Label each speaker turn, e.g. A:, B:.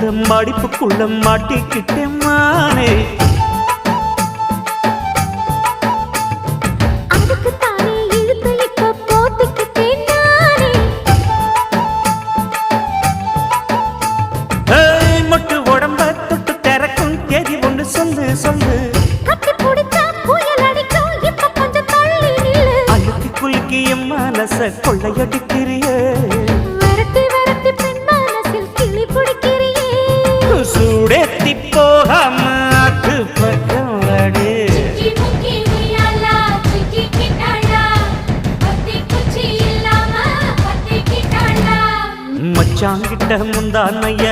A: இந்த மடிப்புக்குள்ள மாட்டிக்கிட்டேன் மானே. மொட்டு உடம்ப தொட்டு திறக்கும் தேதி ஒன்று சொல்லு சொல்லு. அழுத்தி குலுக்கி என் மனச கொள்ளையடிக்கிறியே. சூடேத்தி போகாம அது பக்கம் வாடு. மச்சாங்கிட்ட முந்தானைய